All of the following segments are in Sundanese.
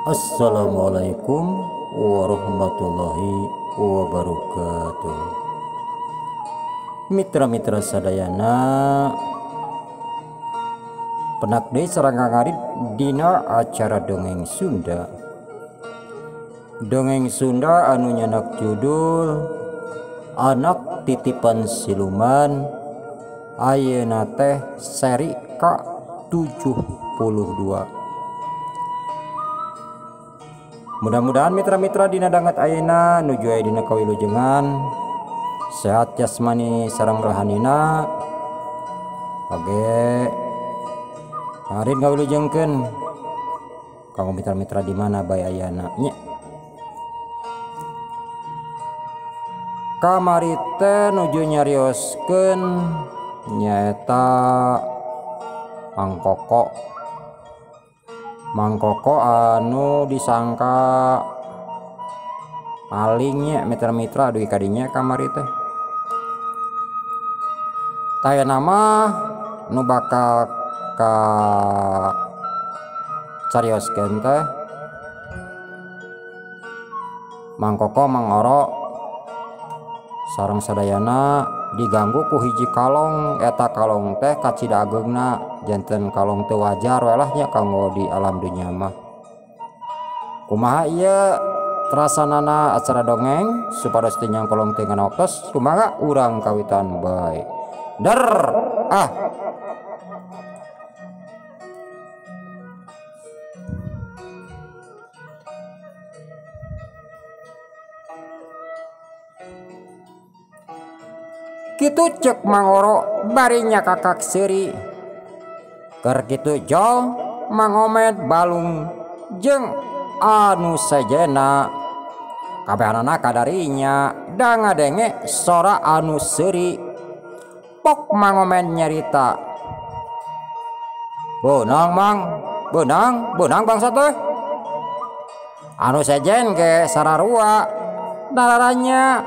Assalamualaikum warahmatullahi wabarakatuh. Mitra-mitra sadayana, penak deui sareng ngarit dina acara dongeng Sunda. Dongeng Sunda anu nyanak judul Anak Titipan Siluman, ayeuna teh seri ke-72. Mudah-mudahan mitra-mitra dina dangat ayeuna nuju aya dina kawilujengan sehat jasmani sareng rohanina. Oge harin ngawilujengkeun kanggo mitra-mitra di mana bae ayeuna nya. Kamari teh nuju nyarioskeun nyaeta Mang Koko anu disangka malingnya mitra-mitra aduh kadinya kamari teh. Taya nama nu bakal ka carioskeun teh Mang Koko Mang Oro sareng sadayana diganggu ku hiji kalong. Eta kalong teh kacidageungna janten kalong teu wajar we lah nya kanggo di alam dunya mah. Kumaha ieu trasanana acara dongeng supados teu nyangkolong teu nganoktos, kumaha urang kawitan bae. Der ah kitu cek Mang Oro barinya kakak seuri. Keur kitu jol Mang Omet balung jeung anu sajena kabehanana kadarinya da ngadenge sora anu seuri. Pok Mang Omet nyarita, "Beunang Mang, beunang bangsa teh. Anu sejen ge sararua dararanya."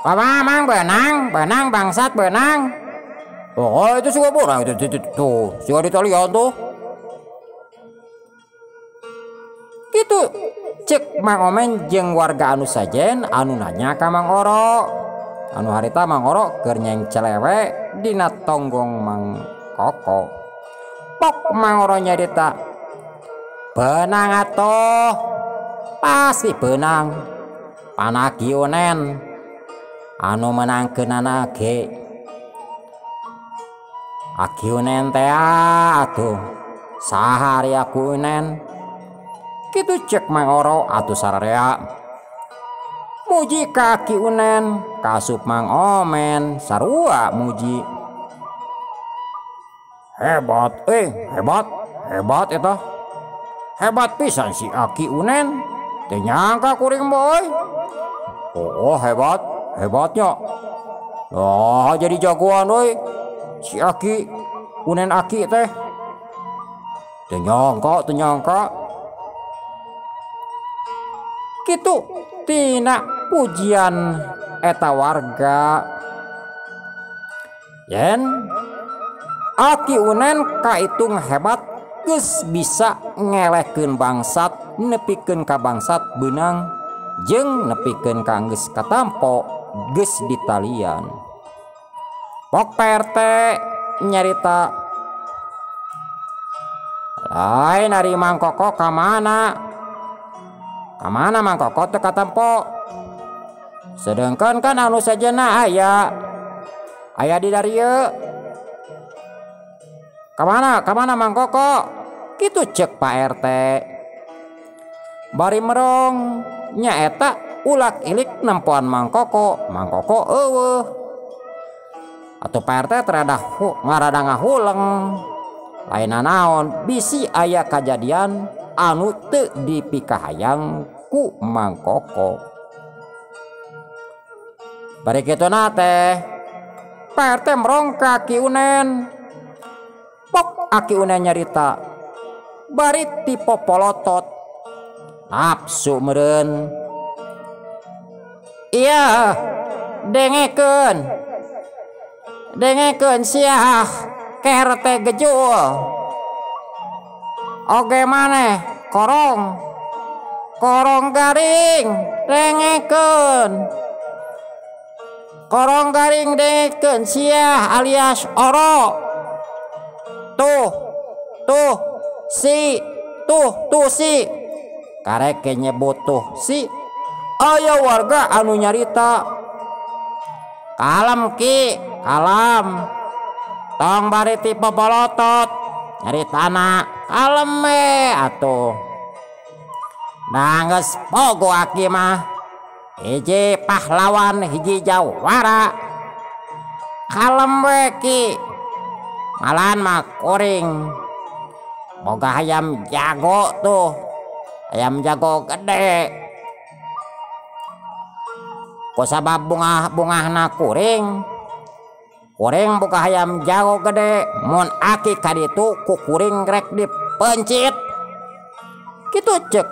"Papa Mang benang bangsat benang." "Oh itu suka benang itu tuh suka ditalian tuh." Gitu cek Mang Omen jeung warga anu sajen anu nanya ka Mang Oro. Anu harita Mang Oro keur nyeng celewe dina tonggong Mang Koko. Pok Mang Oro nyarita, "Benang atoh, pasti benang. Panaki unen anu menangkeunana ge aki unen teh atuh sahari aku unen." Kitu cek Mang Oro atuh sararea muji ka aki unen, kasup Mang Omen sarua muji. "Hebat hebat eta. Hebat pisan si aki unen, teu nyangka kuring boy." "Oh hebatnya. Lah jadi jagoan euy si aki unen aki teh. Teu nyangka. Kitu tina pujian eta warga. Yen aki unen kaitung hebat geus bisa ngelehkeun bangsat nepikeun ka bangsat beunang jeung nepikeun ka geus katampo geus ditalian. Pok PRT nyarita, "Lain ari Mang Koko ka mana Mang Koko teu katampo. Sedengkeun kan anu sajena aya di darieu. Ka mana Mang Koko?" Kitu cek Pak RT. Bari merong nyaeta ulak-ilik nempoan Mang Koko eueuh. Atuh Pak RT ngarada ngahuleng. Laina naon bisi aya kajadian anu teu dipikahayang ku Mang Koko. Bari kituna teh Pak RT merong ka Aki Unen. Pok Aki Unen nyarita, bari tipopolotot nafsu meureun. "Iya dengekeun sia kerte gejul. Oge maneh korong garing dengekeun, korong garing dengekeun sia alias oro. Tuh si karek nyebut tuh si aya warga anu nyarita. Kalem ki kalem, tong bari ti pepolotot nyaritana kalem we atuh. Nangges pogo aki mah hiji pahlawan hiji jawara. Kalem we ki malahan mah kuring boga hayam jago tuh, ayam jago gede. Kusabab bungahna kuring boga hayam jago gede, mun aki kaditu ku kuring rek dipencit. Kitu cek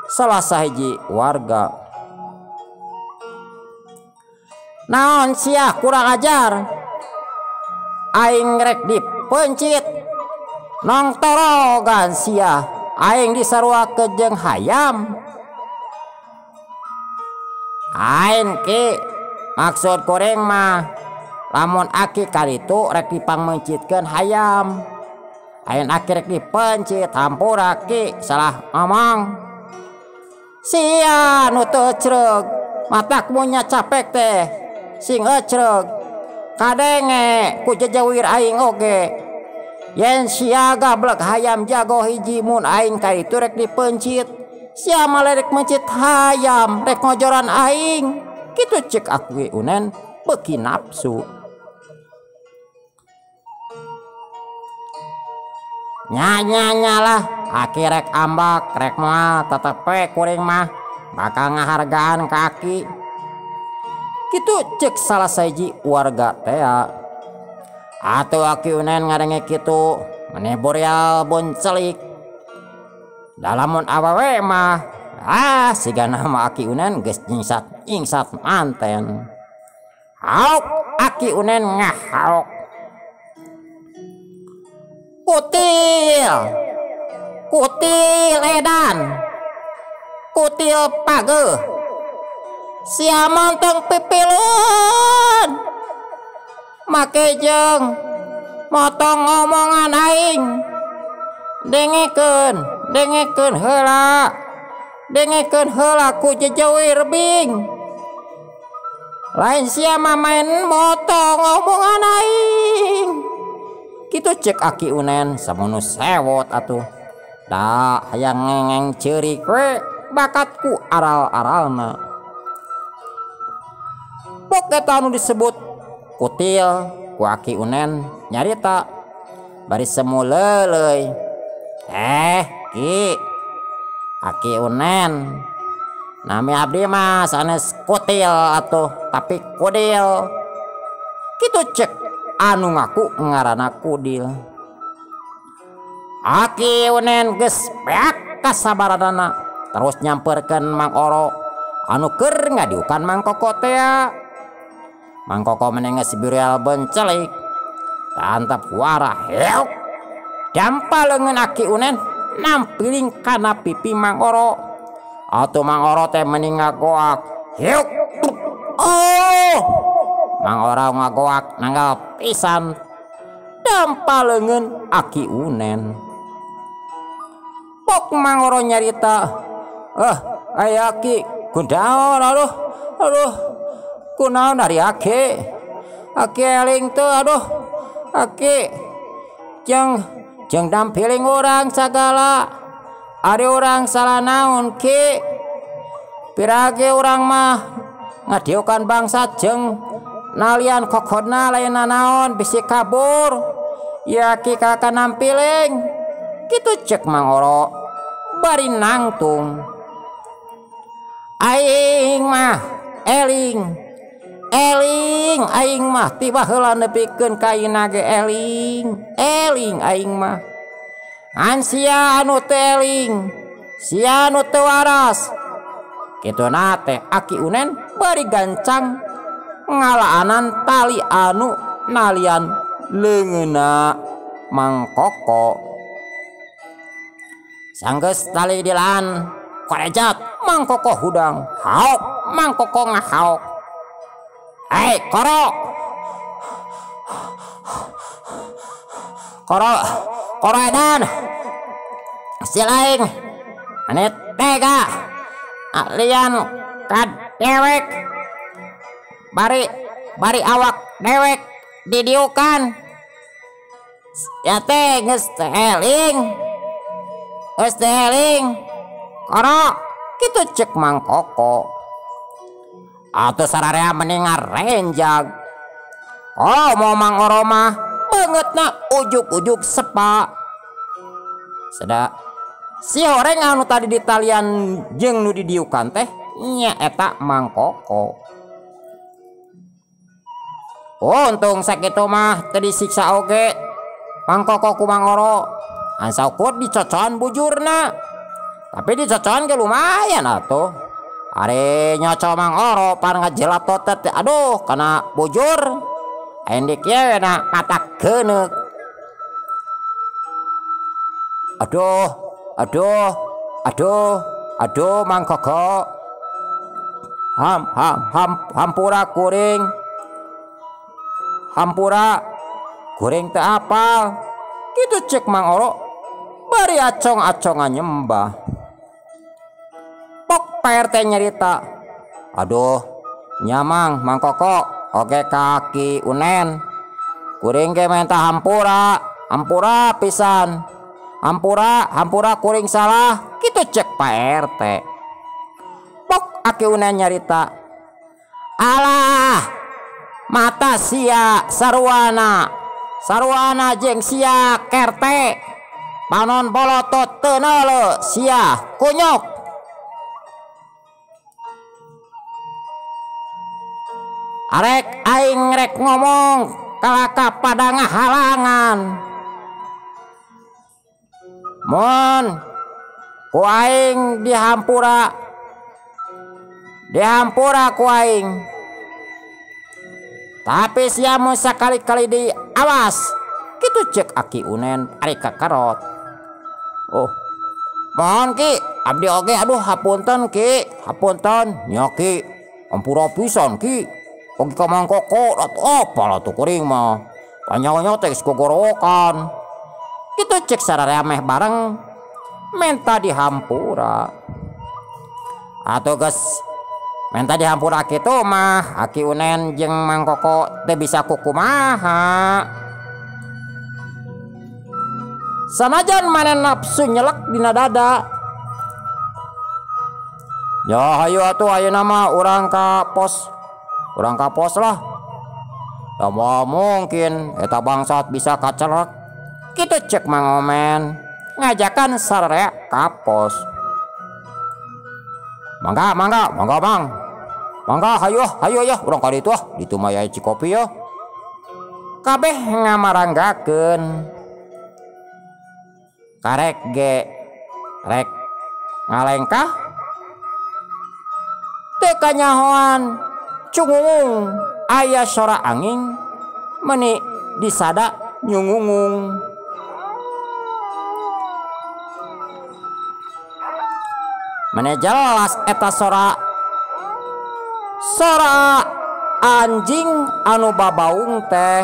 salah sahiji warga. Naon sia kurang ajar, aing rek dipencit nong torogan sia aing disarua jeung hayam. Aing ki maksud kuring mah lamun aki kaditu rek dipangmencitkeun hayam, aing aki rek dipencit hampura ki salah ngomong. Sia nu teu ecreug matak munya capek teh sing ecreug kadenge ku jejawir aing oge. Yen sia gablek hayam jago hiji mun aing kaditu rek dipencit, sia malah rek mencit hayam rek ngojoran aing. Kitu cek aku unen beuki nafsu. Nya lah aki rek ambak rek moal tetepe kuring mah bakal ngahargaan kaki. Kitu cek salah sahiji warga teh. Atuh aki unen ngadenge kitu maneh boreal boncelik. Dalamun awewe mah sigana mah aki unen geus nyingsat manten. Hauk aki unen ngahauk. Kutil edan, kutil pageuh, sia montong pipileun, make jeung motong omongan aing. Dengekeun heula ku jejawir bing. Lain sia mah main motong omongan aing. Kitu cek aki unen samono sewot atuh. Da hayang ngengeng ceurik we bakatku aral-aralna. Pok eta anu disebut kutil ku aki unen nyarita bari semu leuleuy. Ki aki unen nami abdi mah sanes kutil atuh tapi kudil. Kitu cek anu ngaku ngaranna kudil. Aki unen geus beak kasabaranana terus nyamperkeun Mang Oro anu keur ngadiukan Mang Koko teh. Mang Koko meneng geus bireal bencelik tantep wara heuk dampaleungeun aki unen nampiling kana pipi Mang Oro. Atuh Mang Oro teh mending ngagoak heuk. Mang Oro ngagoak nanggal pisan dampaleungeun aki unen. Pok Mang Oro nyarita, aya aki kunaon aduh kunaon ari aki eling teu aduh aki jeung dampiling urang sagala ari urang salah naon ki pirage urang mah ngadiukan bangsat jeung nalian kokodna lain naon bisi kabur ya ki kakak nampiling. Kitu cek Mang Oro bari nangtung. Aing mah eling aing mah tiba heula nepikeun ka ayeuna ge eling aing mah ngan sia anu teu eling sia anu teu waras. Kituna teh aki unen bari gancang ngalaanan tali anu nalian leungeunna Mang Koko. sanggeus tali dilaan korejat mangkoko hudang haok mangkoko ngahaok. Hei koro edan silaing manit tega alian kad dewek bari awak dewek didiukan ya teh geus teling koro kitu cek mangkoko atuh sararea mending ngarenjag. Oh mau mangoro mah bangetna ujuk-ujuk sepa seda si horeng anu tadi di talian jeung nu didiukan teh nya eta mangkoko. Oh untung sakitu mah teu disiksa oge mangkoko ku mangoro ansaukur dicocoan bujurna tapi dicocoan ge lumayan atuh. Are nyoco mangoro pan ngajelat totet aduh kana bujur endik ye na mata keuneuk. Aduh mangkoko hampura kuring teu apal kitu cek mangoro bari acong-acongan nyembah. Pok PRT nyerita aduh nyamang mangkoko oge kaki unen kuring ge menta hampura pisan hampura kuring salah kitu cek PRT. Pok aki unen nyarita alah mata sia sarwana jeung sia kerte panon bolotot teu neuleuh sia kunyuk. Arek aing rek ngomong kalaka pada ngahalangan mun ku aing dihampura ku aing tapi sia mun sakali-kali di awas kitu cek aki unen ari kakarot. Oh mohon ki abdi oge aduh hapunten ki hapunten nya ki ampura pisan ki oge ka mangkoko apa lah tuh kuring mah panjangnya teh gogorokan kitu cek sararea meh bareng menta dihampura atuh geus menta dihampura kitu mah aki unen jeung mangkoko teh bisa kukumaha sanajan maneh nafsu nyelek dina dada. Ya hayu atuh ayeuna mah urang ka pos lah. Ya mau mungkin eta bangsat bisa kacelek kitu cek Mang Omen ngajakan sararea ka pos. Mangga Bang. Mangga hayu ya urang ka ditu ditu mah aya cikopi ya. Kabeh ngamaranggakeun. Karek ge rek ngalengkah teu kanyahoan cungungung aya sora angin meuni disada nyungungung. Mane jelas eta sora anjing anu babaung teh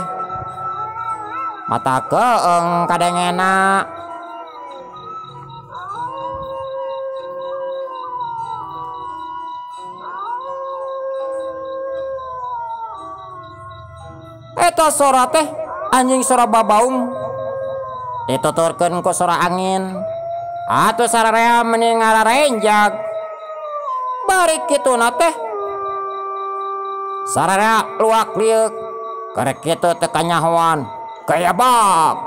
mata keeng kadengena. Eta sora teh anjing sora babaung dituturkeun ku sora angin atuh sararea mending ngararenjag bari kituna teh sararea luak liuk karek kitu teh kanyahoan kayabag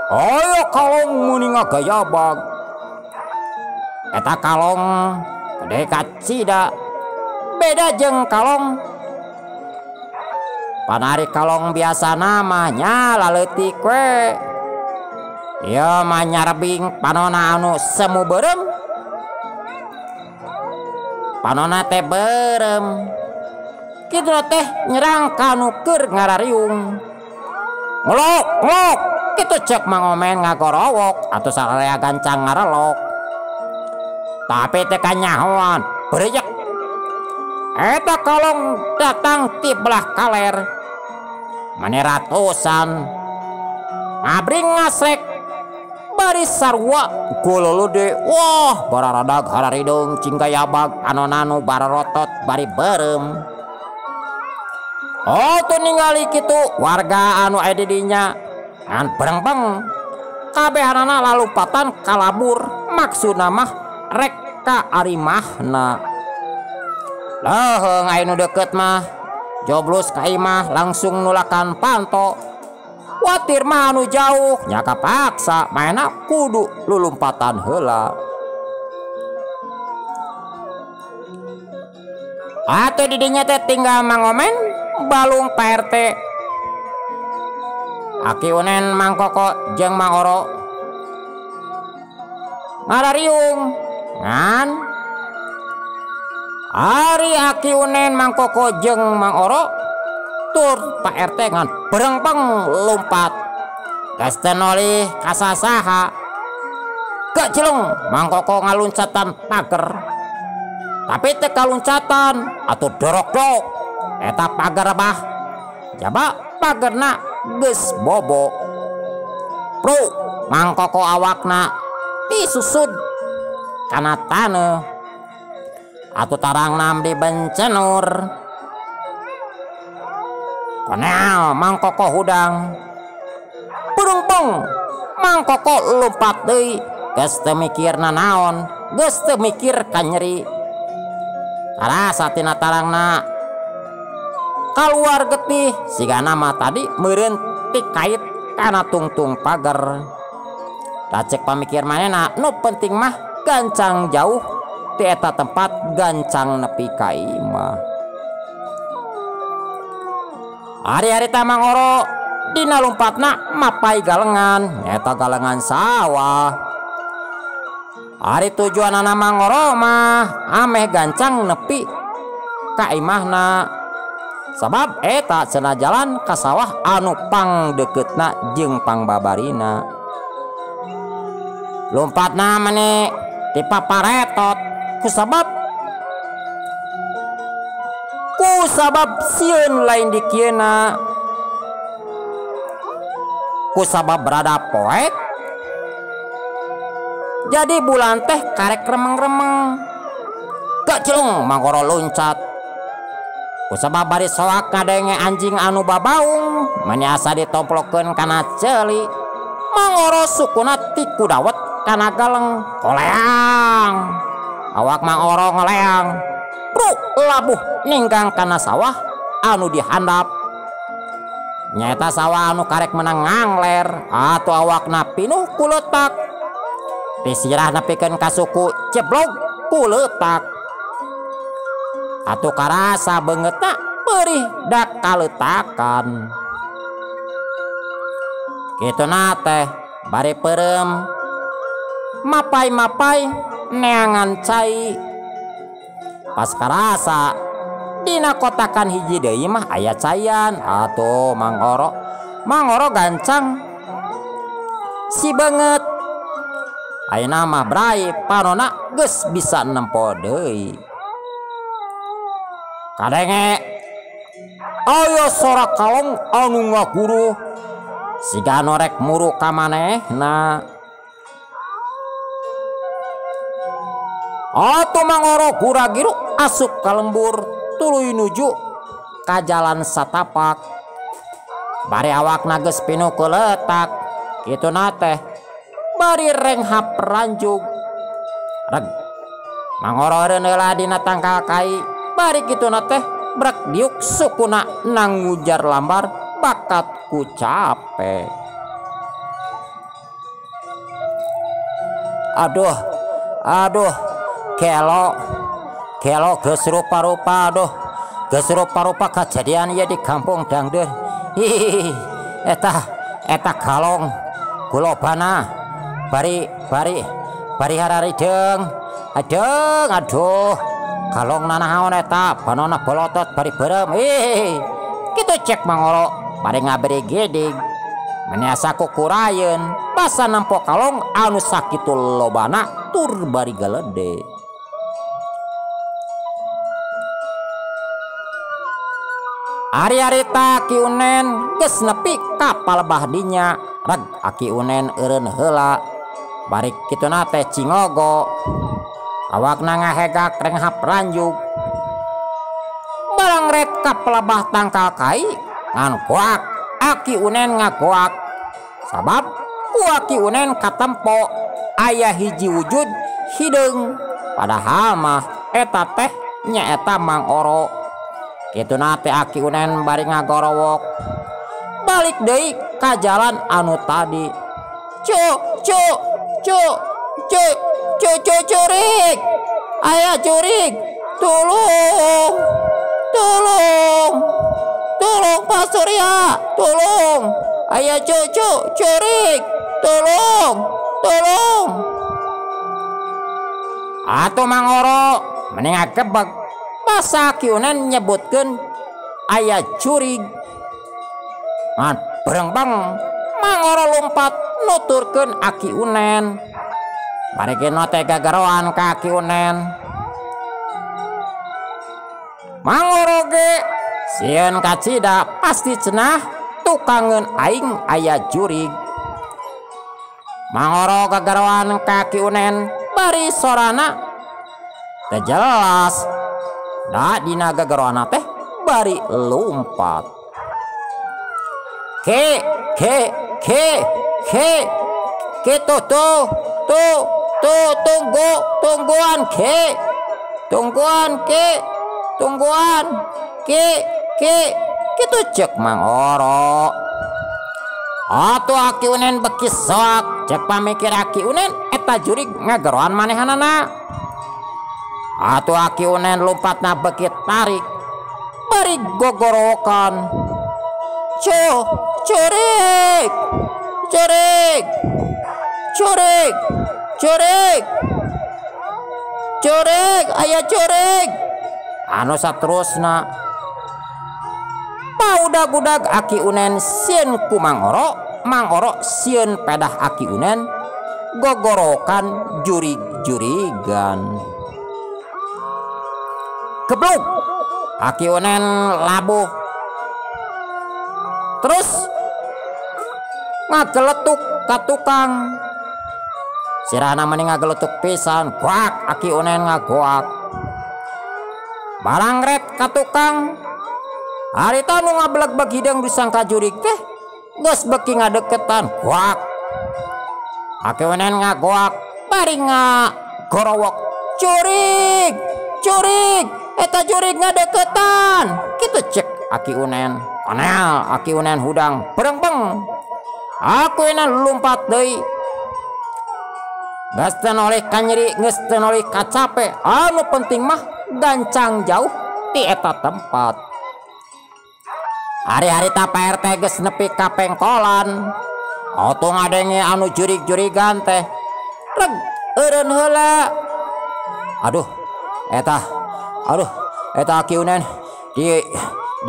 ayo kalong muni ngagayabag eta kalong gede kacida beda jeung kalong panari kalong biasa namanya laleutik we ieu mah nyarbing panona anu semu beureum panona teh beureum kitu teh nyerang ka anu keur ngarariung ngelok ngelok kitu cek Mang Omen ngagorowok atuh sararea gancang ngarelok. Tapi teka nyahoan beureujeuk eta kalong datang ti belah kaler mane ratusan ngabring ngasrek bari sarua gololude wah bararadag hararidung cinggayabag anonanu bararotot bari berem. Oh tuh ningali kitu warga anu aya di dinya ngan bereng-beng kabehanana lalupatan kalabur maksudna mah rek ka arimahna. Leheung aya nu deukeut mah joblus ka imah langsung nulakan panto. Watir mah anu jauh nya kapaksa maena kudu lulumpatan heula. Atuh di dinya teh tinggal Mang Omen balung Pak RT. Aki Unen Mang Koko jeung Mang Oro ngarariung ngan ari Aki Unen Mang Koko jeung Mang Oro tur Pak RT ngan berengpeng lompat geus teu nolih kasasaha gacileng Mang Koko ngaluncatan pager tapi teu kaluncatan atuh dorok-dorok eta pager bah jaba pagerna geus bobo. Bro Mang Koko awakna disusud kana taneuh atuh tarang nam dibencenur. Konel Mang Koko hudang berengpeng Mang Koko lompat deui geus teu mikir nanaon geus teu mikir ka nyeri karasa tina tarangna kaluar getih sigana mah tadi meureun ti kait kana tungtung pager. Da cek pamikir manehna nu penting mah gancang jauh ti eta tempat gancang nepi ka imah. Hari-hari ta Mang Oro dina lompatna mapai galengan nyata galengan sawah. Hari tujuanana Mang Oro mah ameh gancang nepi ka imahna sabab eta cenah jalan ka sawah anu pang dekeutna jeung pang babarina. Lompatna mane dipaparetot ku sabab sieun lain dikieuna ku sabab berada poek jadi bulan teh karek remeng-remeng gak celung Mang Oro loncat ku sabab bari soak ngadenge anjing anu babaung mane asa ditomplokeun kana ceuli Mang Oro sukuna ti kudawet kana galeng koleang awak Mang Oro ngoleang bro labuh ninggang kana sawah anu dihandap nyata sawah anu karek menang ngangler atau awakna pinuh ku leutak disirah nepikeun ka suku ceblog ku leutak atuh karasa beungeutna beurih da kaleutakan kituna teh bari peureum mapai-mapai neangan cai pas karasa dina kotakan hiji deui mah aya cayan atuh Mang Oro gancang si banget ayeuna mah brai panonna geus bisa nempo deui kadenge aya sora kalong anu ngaguru siga anu rek muru ka manehna. Atuh Mang Oro gura-giru asup ka lembur tuluy nuju ka jalan satapak bari awakna geus pinuh ku leutak kituna teh bari renghap ranjug reg Mang Oro eureun heula dina tangkal kai bari kituna teh brek diuk sukuna nangujar lambar bakat ku capek. Aduh Kelo geus rupa-rupa geus rupa-rupa kejadian ieu di kampung Dangdeur. Eta kalong kulobana bari hararideng aduh kalong nanaon eta panonna bolotot bari beureum kitu cek Mang Oro bari ngabere gedeg Meniasa kukurayeun basa nampo kalong anu sakitu lobana tur bari galede. Ari-arita Ki Unen geus nepi ka palebah dinya. Reg Aki Unen eureun heula. Bari kituna teh cingogo. Awakna ngahegak renghap ranjuk. Barang rek ka palebah tangkal kai ngan kuak Aki Unen ngagoak. Sabab ku Aki Unen katempo aya hiji wujud hideung. Padahal mah eta teh nyaeta Mang Oro. Kituna teh Aki Unen bari ngagorowok balik deui ka jalan anu tadi. Curig, aya curig, tolong Pak Surya, tolong, aya curig, tolong. Atuh Mang Oro mending akebeg basa Ki Unen nyebutkeun aya curig. Ngan berengbeng Mang Oro lompat nuturkeun Aki Unen. Bari kena teh gagaroan ka Aki Unen. Mang Oro ge sieun kacida pasti cenah tukangeun aing aya jurig. Mang Oro gagaroan ka Aki Unen bari sorana teu jelas. Da dina gagaroana teh bari lompat. Ke tungguan kitu cek Mang Oro. Atuh Aki Unen beki sok cek pamikir Aki Unen eta jurig ngageroan manehanana. Atuh Aki Unen lompatna beki tarik bari gogorokan. Curig, aya curig. Anu saterusna paudag-udag Aki Unen sieun ku Mang Oro sieun pedah Aki Unen gogorokan jurig-jurigan. Gebluk Aki Unen labuh terus ngageletuk ka tukang. Sirahna mending ngageletuk pisan, kuak Aki Unen ngagoak. Barang rek ka tukang. Harita nu ngableg-beg hideung disangka jurig teh geus beki ngadeketan, kuak. Aki Unen ngagoak bari ngagorowok. Curig, eta jurig ngadeketan. Kitu cek Aki Unen. Konel Aki Unen hudang berengbeng. Aki Unen lompat deui. Geus teu nolih ka nyeri, geus teu nolih ka capek. Anu penting mah gancang jauh ti eta tempat. Hari-harita Pak RT geus nepi ka pengkolan. Atuh ngadenge anu jurig-jurigan teh. Reg eureun heula. Aduh eta Aki Unen di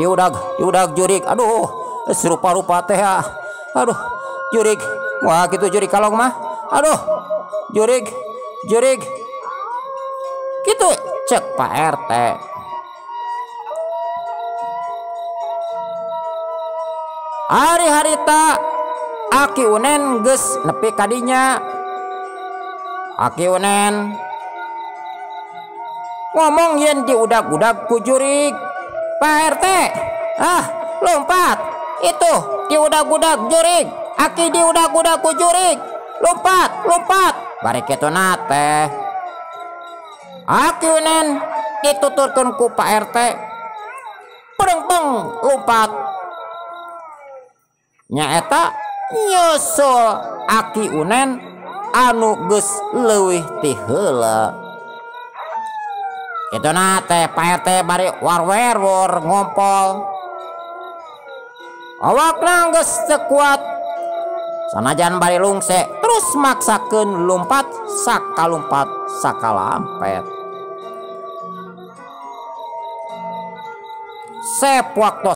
udag jurig. Aduh serupa-rupa teh ya. Aduh jurig. Wah gitu jurig kalong mah. Aduh jurig gitu cek Pak RT. Hari-harita Aki Unen geus nepi kadinya. Aki Unen ngomong yen diudag-udag ku jurig. Pak RT lompat itu diudag-udag jurig. Aki diudag-udag ku jurig. Lompat bari kitu teh Aki Unen dituturkeun ku Pak RT pereng-peng lompat nyaeta nyusul Aki Unen anu geus leuwih ti heula. Kitu teh Pak RT bari war-werwor ngompol. Awakna geus teu kuat sanajan bari lungse terus maksakeun lompat sakalampet. Sep waktu